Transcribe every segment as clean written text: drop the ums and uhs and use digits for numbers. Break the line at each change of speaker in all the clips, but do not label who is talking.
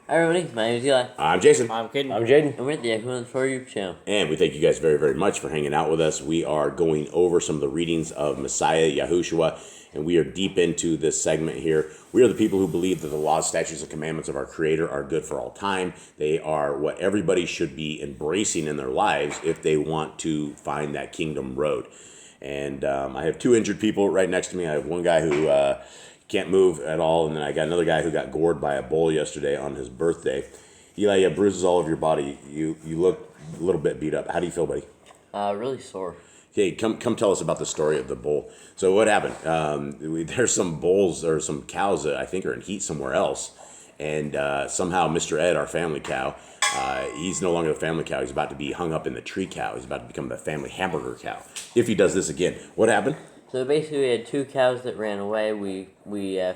Hi everybody, my name is Eli.
I'm Jason.
I'm Caden.
I'm Jaden.
And we're at the Excellence for YouTube channel.
And we thank you guys very, very much for hanging out with us. We are going over some of the readings of Messiah, Yahushua, and we are deep into this segment here. We are the people who believe that the laws, statutes, and commandments of our Creator are good for all time. They are what everybody should be embracing in their lives if they want to find that kingdom road. And I have two injured people right next to me. I have one guy who can't move at all, and then I got another guy who got gored by a bull yesterday on his birthday. Eli, you have bruises all over your body. You look a little bit beat up. How do you feel, buddy?
Really sore.
Okay, come tell us about the story of the bull. So what happened? There's some bulls or some cows that I think are in heat somewhere else, and somehow Mr. Ed, our family cow, he's no longer the family cow. He's about to be hung up in the tree cow. He's about to become the family hamburger cow if he does this again. What happened?
So basically we had two cows that ran away. We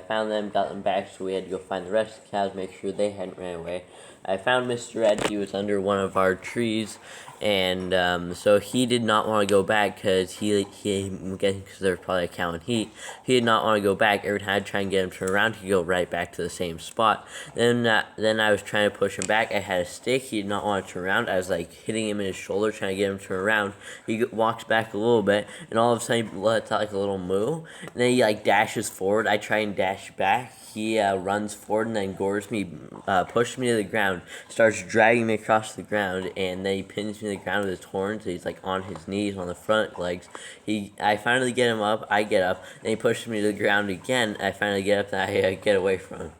found them, got them back, so we had to go find the rest of the cows, make sure they hadn't ran away. I found Mr. Ed. He was under one of our trees, and so he did not want to go back because I'm guessing because there was probably a cow in heat. He did not want to go back. Every time I try and get him to turn around, he'd go right back to the same spot. Then I was trying to push him back. I had a stick. He did not want to turn around. I was like hitting him in his shoulder, trying to get him to turn around. He walks back a little bit, and all of a sudden he lets out like a little moo. And then he like dashes forward. I try and dash back. He runs forward and then gores me, pushes me to the ground, starts dragging me across the ground, and then he pins me to the ground with his horns. He's like on his knees, on the front legs. I finally get him up. I get up, and he pushes me to the ground again. I finally get up, and I get away from him.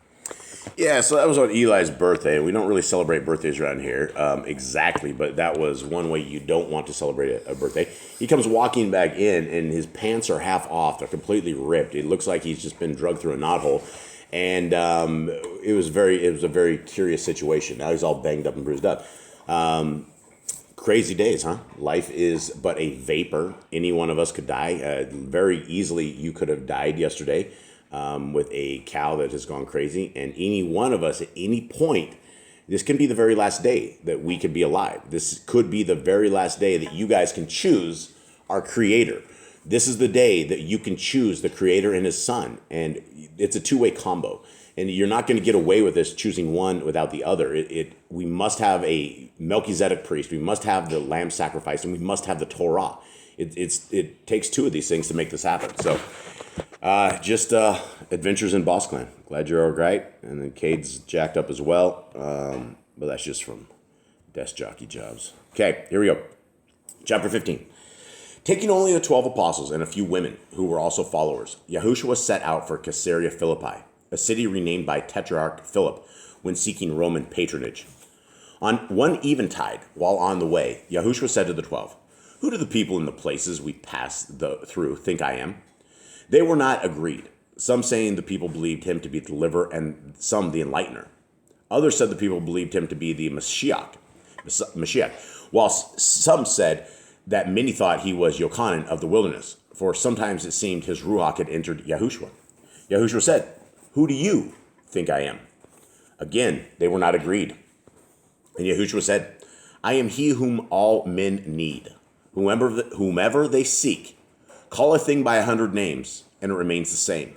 Yeah, so that was on Eli's birthday. We don't really celebrate birthdays around here exactly, but that was one way you don't want to celebrate a birthday. He comes walking back in, and his pants are half off. They're completely ripped. It looks like he's just been drugged through a knothole. And it was a very curious situation. Now he's all banged up and bruised up. Crazy days, huh? Life is but a vapor. Any one of us could die. Very easily, you could have died yesterday with a cow that has gone crazy. And any one of us at any point, this can be the very last day that we could be alive. This could be the very last day that you guys can choose our Creator. This is the day that you can choose the Creator and His Son, and it's a two-way combo. And you're not going to get away with this choosing one without the other. We must have a Melchizedek priest, we must have the lamb sacrifice, and we must have the Torah. It takes two of these things to make this happen. So, just adventures in Boss Clan. Glad you're all right, and then Cade's jacked up as well. But that's just from desk jockey jobs. Okay, here we go. Chapter 15. Taking only the 12 apostles and a few women who were also followers, Yahushua set out for Caesarea Philippi, a city renamed by Tetrarch Philip when seeking Roman patronage. On one eventide, while on the way, Yahushua said to the 12, "Who do the people in the places we pass through think I am?" They were not agreed, some saying the people believed him to be the deliverer and some the enlightener. Others said the people believed him to be the Mashiach, while some said that many thought he was Yochanan of the wilderness, for sometimes it seemed his Ruach had entered Yahushua. Yahushua said, "Who do you think I am?" Again, they were not agreed. And Yahushua said, "I am he whom all men need. Whomever they seek, call a thing by 100 names, and it remains the same.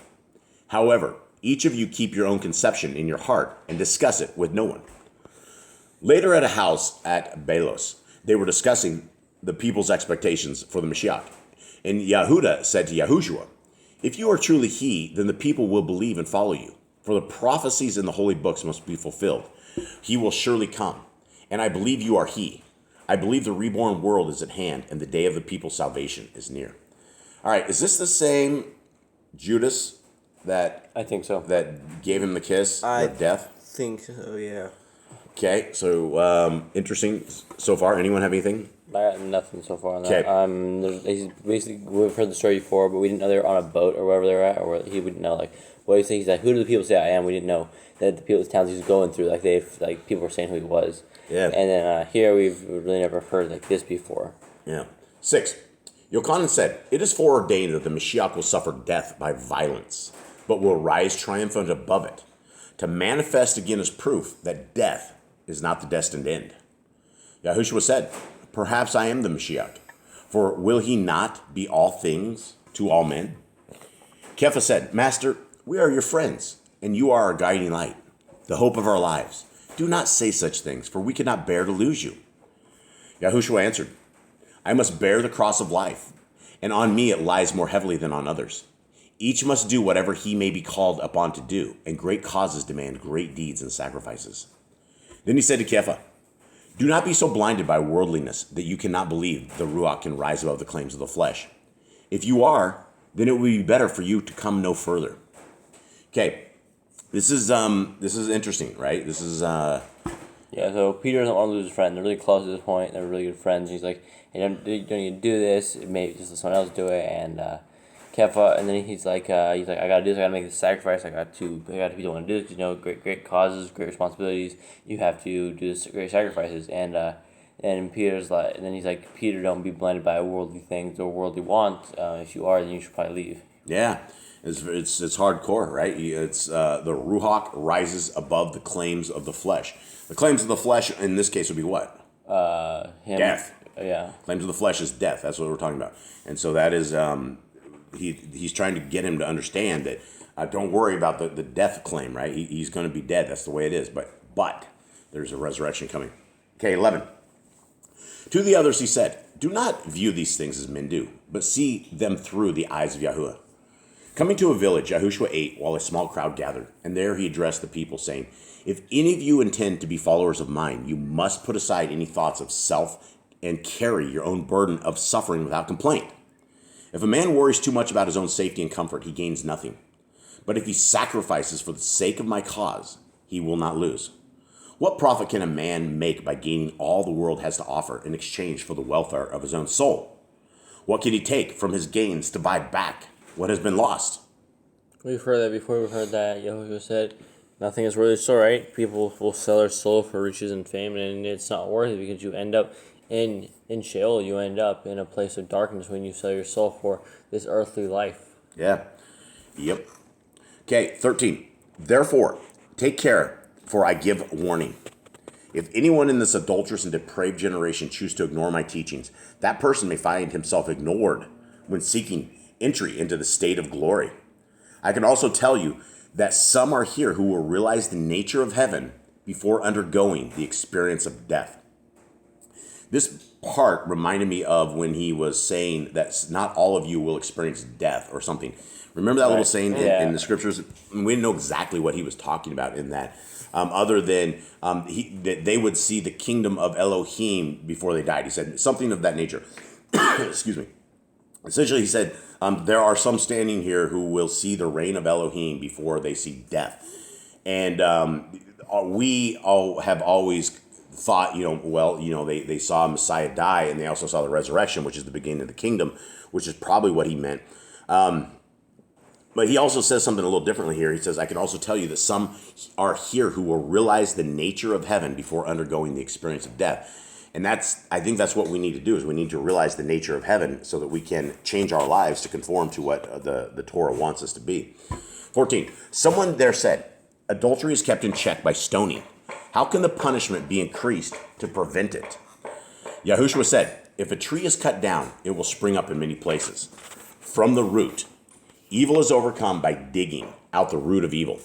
However, each of you keep your own conception in your heart and discuss it with no one." Later at a house at Belos, they were discussing the people's expectations for the Mashiach. And Yehuda said to Yahushua, "If you are truly he, then the people will believe and follow you. For the prophecies in the holy books must be fulfilled. He will surely come. And I believe you are he. I believe the reborn world is at hand, and the day of the people's salvation is near." All right, is this the same Judas that
I think so.
that gave him the kiss, the death?
Think so, yeah.
Okay, so interesting so far. Anyone have anything?
I got nothing so far on
Okay.
that. Basically, we've heard the story before, but we didn't know they were on a boat or wherever they were at, or he wouldn't know, like, what do you think? He's like, "Who do the people say I am?" We didn't know that the people, the towns he was going through, people were saying who he was.
Yeah.
And then here we've really never heard like this before.
Yeah. 6. Yochanan said, "It is foreordained that the Mashiach will suffer death by violence, but will rise triumphant above it, to manifest again as proof that death is not the destined end." Yahushua said, "Perhaps I am the Mashiach, for will he not be all things to all men?" Kepha said, "Master, we are your friends, and you are our guiding light, the hope of our lives. Do not say such things, for we cannot bear to lose you. Yahushua answered, I must bear the cross of life, and on me it lies more heavily than on others. Each must do whatever he may be called upon to do, and great causes demand great deeds and sacrifices. Then he said to Kepha, do not be so blinded by worldliness that you cannot believe the Ruach can rise above the claims of the flesh. If you are, then it would be better for you to come no further. Okay, this is interesting, right? This is
Yeah, so Peter doesn't want to lose his friend. They're really close at this point. They're really good friends. He's like, hey, you don't need to do this. Maybe just let someone else do it. And Kepha, and then he's like, I gotta do this. I gotta make this sacrifice. I got to be the one to do this. Great causes, great responsibilities. You have to do this great sacrifices. And Peter's like, and then he's like, Peter, don't be blinded by worldly things or worldly wants. If you are, then you should probably leave.
Yeah. It's hardcore, right? It's the Ruach rises above the claims of the flesh. The claims of the flesh in this case would be what? Death.
Yeah.
Claims of the flesh is death. That's what we're talking about. And so that is he's trying to get him to understand that don't worry about the death claim, right? He's going to be dead. That's the way it is. But there's a resurrection coming. Okay, 11. To the others he said, do not view these things as men do, but see them through the eyes of Yahuwah. Coming to a village, Yahushua ate while a small crowd gathered, and there he addressed the people, saying, if any of you intend to be followers of mine, you must put aside any thoughts of self and carry your own burden of suffering without complaint. If a man worries too much about his own safety and comfort, he gains nothing. But if he sacrifices for the sake of my cause, he will not lose. What profit can a man make by gaining all the world has to offer in exchange for the welfare of his own soul? What can he take from his gains to buy back what has been lost?
We've heard that before. We've heard that Yahushua said, nothing is worth it. So, right? People will sell their soul for riches and fame, and it's not worth it because you end up in Sheol. You end up in a place of darkness when you sell your soul for this earthly life.
Yeah. Yep. Okay, 13. Therefore, take care, for I give warning. If anyone in this adulterous and depraved generation choose to ignore my teachings, that person may find himself ignored when seeking entry into the state of glory. I can also tell you that some are here who will realize the nature of heaven before undergoing the experience of death. This part reminded me of when he was saying that not all of you will experience death or something. Remember that little saying in the scriptures? We didn't know exactly what he was talking about in that, other than that they would see the kingdom of Elohim before they died. He said something of that nature. Excuse me. Essentially, he said, there are some standing here who will see the reign of Elohim before they see death. And we all have always thought, they saw Messiah die, and they also saw the resurrection, which is the beginning of the kingdom, which is probably what he meant. But he also says something a little differently here. He says, I can also tell you that some are here who will realize the nature of heaven before undergoing the experience of death. And I think that's what we need to do, is we need to realize the nature of heaven so that we can change our lives to conform to what the Torah wants us to be. 14. Someone there said, adultery is kept in check by stoning. How can the punishment be increased to prevent it? Yahushua said, if a tree is cut down, it will spring up in many places. From the root, evil is overcome by digging out the root of evil.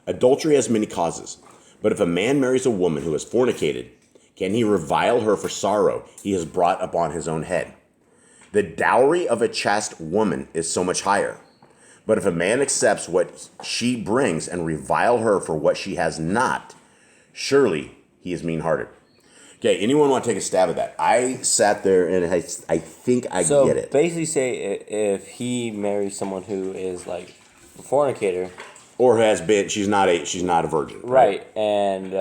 Adultery has many causes, but if a man marries a woman who has fornicated, can he revile her for sorrow he has brought upon his own head? The dowry of a chaste woman is so much higher. But if a man accepts what she brings and revile her for what she has not, surely he is mean-hearted. Okay, anyone want to take a stab at that? I sat there and I think I get it.
So basically say if he marries someone who is like a fornicator.
Or has been, she's not a virgin.
Right, and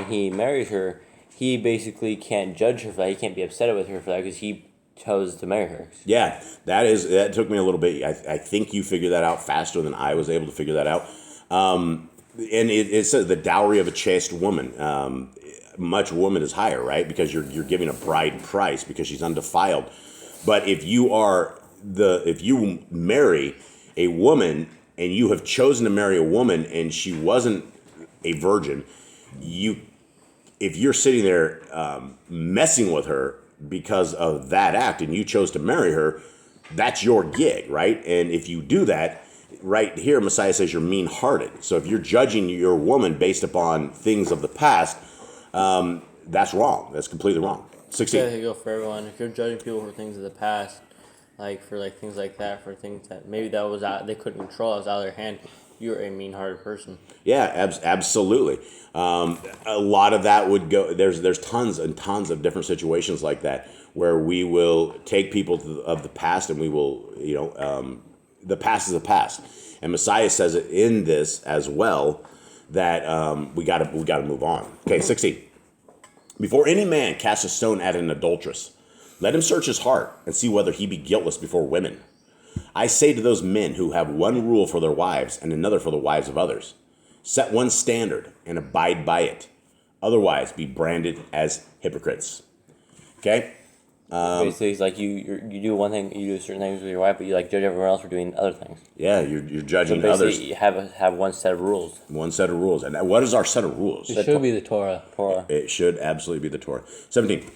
he marries her, he basically can't judge her for that. He can't be upset with her for that because he chose to marry her.
Yeah, that took me a little bit. I think you figured that out faster than I was able to figure that out. And it says the dowry of a chaste woman. Much woman is higher, right? Because you're giving a bride price because she's undefiled. But if you marry a woman and you have chosen to marry a woman and she wasn't a virgin, if you're sitting there messing with her because of that act and you chose to marry her, that's your gig, right? And if you do that, right here, Messiah says you're mean-hearted. So if you're judging your woman based upon things of the past, That's wrong. That's completely wrong. 16.
Yeah, go for everyone. If you're judging people for things of the past, for things like that, for things that maybe that was out, they couldn't control, it was out of their hand, you're a mean-hearted person.
Yeah, absolutely. A lot of that would go. There's tons and tons of different situations like that where we will take people of the past and we will, the past is the past, and Messiah says it in this as well that we got to move on. Okay, 16. Before any man casts a stone at an adulteress, let him search his heart and see whether he be guiltless before women. I say to those men who have one rule for their wives and another for the wives of others, set one standard and abide by it. Otherwise, be branded as hypocrites. Okay?
Basically, it's like you do one thing, you do certain things with your wife, but you judge everyone else for doing other things.
Yeah, you're judging
so
others.
You have one set of rules.
One set of rules. And what is our set of rules?
It should be the Torah.
It should absolutely be the Torah. 17.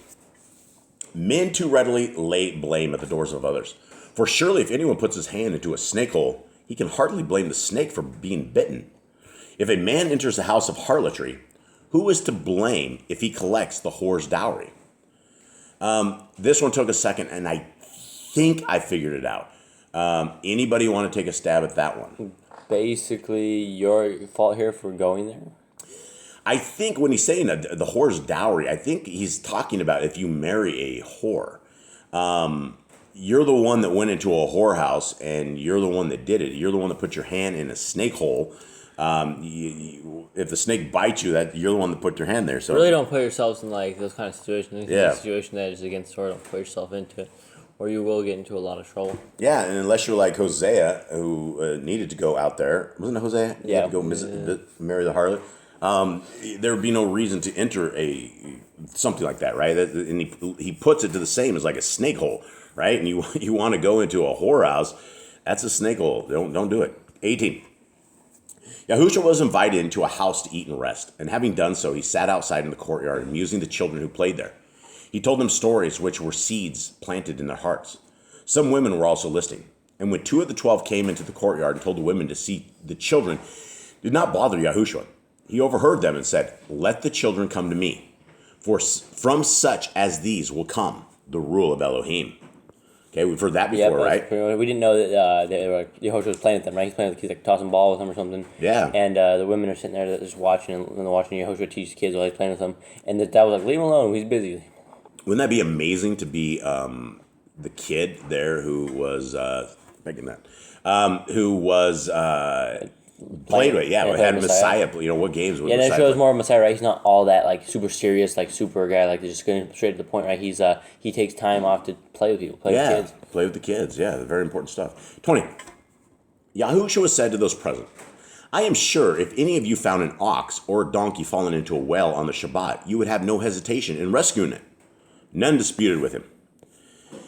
Men too readily lay blame at the doors of others. For surely if anyone puts his hand into a snake hole, he can hardly blame the snake for being bitten. If a man enters the house of harlotry, who is to blame if he collects the whore's dowry? This one took a second, and I think I figured it out. Anybody want to take a stab at that one?
Basically, your fault here for going there?
I think when he's saying the whore's dowry, I think he's talking about if you marry a whore. You're the one that went into a whorehouse, and you're the one that did it. You're the one that put your hand in a snake hole. If the snake bites you, that you're the one that put your hand there. So
really don't put yourselves in those kind of situations.
Yeah.
A situation that is against Torah, don't put yourself into it, or you will get into a lot of trouble.
Yeah, and unless you're like Hosea, who needed to go out there. Wasn't it Hosea? He had to go marry the harlot. There would be no reason to enter something like that, right? And he puts it to the same as like a snake hole, right? And you want to go into a whorehouse, that's a snake hole. Don't do it. 18. Yahushua was invited into a house to eat and rest, and having done so, he sat outside in the courtyard, amusing the children who played there. He told them stories which were seeds planted in their hearts. Some women were also listening, and when 2 of the 12 came into the courtyard and told the women to see the children, did not bother Yahushua. He overheard them and said, "Let the children come to me, for from such as these will come the rule of Elohim." Okay, we've heard that before, right?
We didn't know that Yehoshua was playing with them, right? He's playing with the kids, tossing ball with them or something.
Yeah.
And the women are sitting there just watching, and they're watching Yehoshua teach the kids while he's playing with them. And the dad was like, "Leave him alone, he's busy."
Wouldn't that be amazing to be the kid there who was played with? Yeah, had Messiah. What games would Messiah
that shows
play?
more of Messiah, right? He's not all that super serious, super guy, just going straight to the point, right? He takes time off to play with people, with kids.
Play with the kids. Yeah, very important stuff. 20. Yahushua said to those present, "I am sure if any of you found an ox or a donkey fallen into a well on the Shabbat, you would have no hesitation in rescuing it." None disputed with him.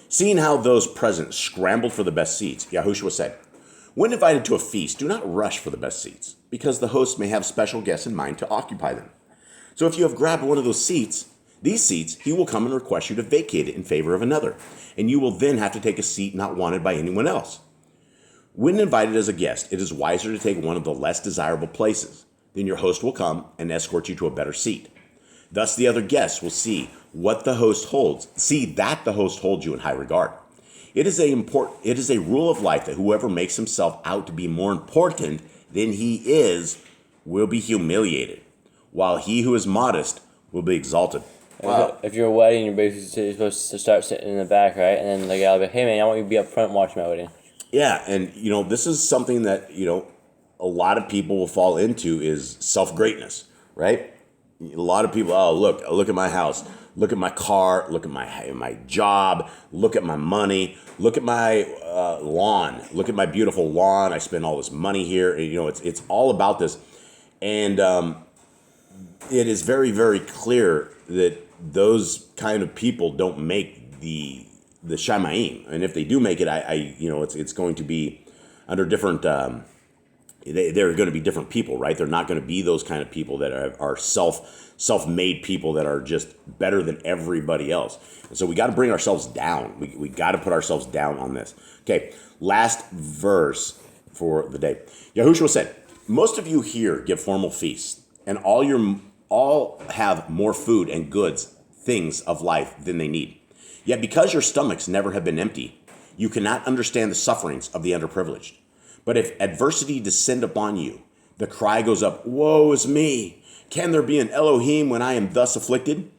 Seeing how those present scrambled for the best seats, Yahushua said, "When invited to a feast, do not rush for the best seats, because the host may have special guests in mind to occupy them. So if you have grabbed one of these seats, he will come and request you to vacate it in favor of another, and you will then have to take a seat not wanted by anyone else. When invited as a guest, it is wiser to take one of the less desirable places. Then your host will come and escort you to a better seat. Thus the other guests will see that the host holds you in high regard. It is a rule of life that whoever makes himself out to be more important than he is will be humiliated, while he who is modest will be exalted." Wow.
If you're a wedding, you're basically supposed to start sitting in the back, right? And then the guy will be like, "Hey man, I want you to be up front watching my wedding."
Yeah, and this is something that a lot of people will fall into is self-greatness, right? A lot of people, look at my house, look at my car, look at my job, look at my money, look at my lawn, look at my beautiful lawn. I spend all this money here. It's all about this, and it is very, very clear that those kind of people don't make the Shamayim, and if they do make it, it's going to be under different. They're going to be different people, right? They're not going to be those kind of people that are self-made people that are just better than everybody else. And so we got to bring ourselves down. We got to put ourselves down on this. Okay, last verse for the day. Yahushua said, "Most of you here give formal feasts, and all all have more food and goods, things of life than they need. Yet because your stomachs never have been empty, you cannot understand the sufferings of the underprivileged. But if adversity descend upon you, the cry goes up, woe is me! Can there be an Elohim when I am thus afflicted?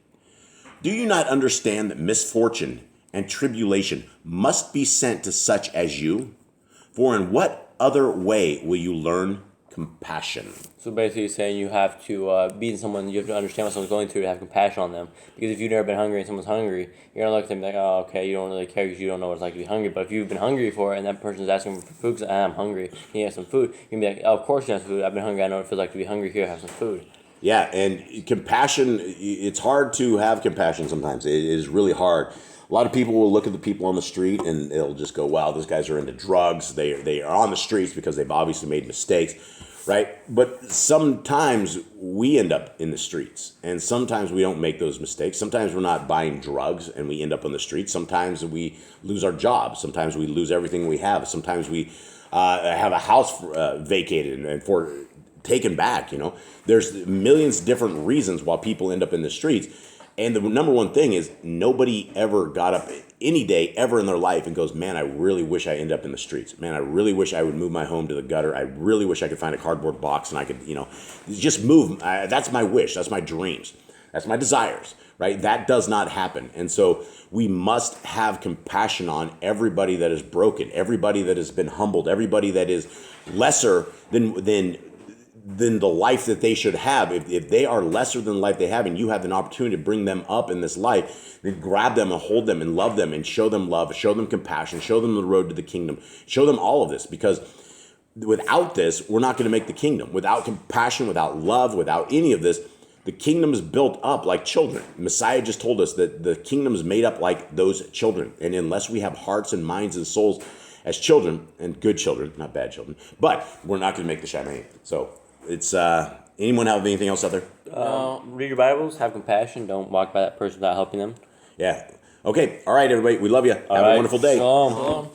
Do you not understand that misfortune and tribulation must be sent to such as you? For in what other way will you learn compassion?
So basically saying you have to be in someone, you have to understand what someone's going through to have compassion on them. Because if you've never been hungry and someone's hungry, you're going to look at them like, oh, okay, you don't really care because you don't know what it's like to be hungry. But if you've been hungry for it and that person's asking for food because I'm hungry, can you have some food? You can be like, oh, of course you have some food. I've been hungry. I know what it feels like to be hungry. Here, have some food.
Yeah, and compassion, it's hard to have compassion sometimes. It is really hard. A lot of people will look at the people on the street and they'll just go, wow, those guys are into drugs. They are on the streets because they've obviously made mistakes, right? But sometimes we end up in the streets, and sometimes we don't make those mistakes. Sometimes we're not buying drugs and we end up on the streets. Sometimes we lose our jobs. Sometimes we lose everything we have. Sometimes we have a house vacated and taken back. There's millions of different reasons why people end up in the streets. And the number one thing is nobody ever got up any day ever in their life and goes, man, I really wish I end up in the streets. Man, I really wish I would move my home to the gutter. I really wish I could find a cardboard box and I could, just move. That's my wish. That's my dreams. That's my desires, right? That does not happen. And so we must have compassion on everybody that is broken, everybody that has been humbled, everybody that is lesser than the life that they should have. If they are lesser than the life they have and you have an opportunity to bring them up in this life, then grab them and hold them and love them and show them love, show them compassion, show them the road to the kingdom, show them all of this, because without this, we're not going to make the kingdom. Without compassion, without love, without any of this, the kingdom is built up like children. Messiah just told us that the kingdom is made up like those children. And unless we have hearts and minds and souls as children, and good children, not bad children, but we're not going to make the Shaman. So it's anyone have anything else out there?
Read your Bibles, have compassion, don't walk by that person without helping them.
Yeah. Okay. All right, everybody. We love you. Have a wonderful day.
Shalom.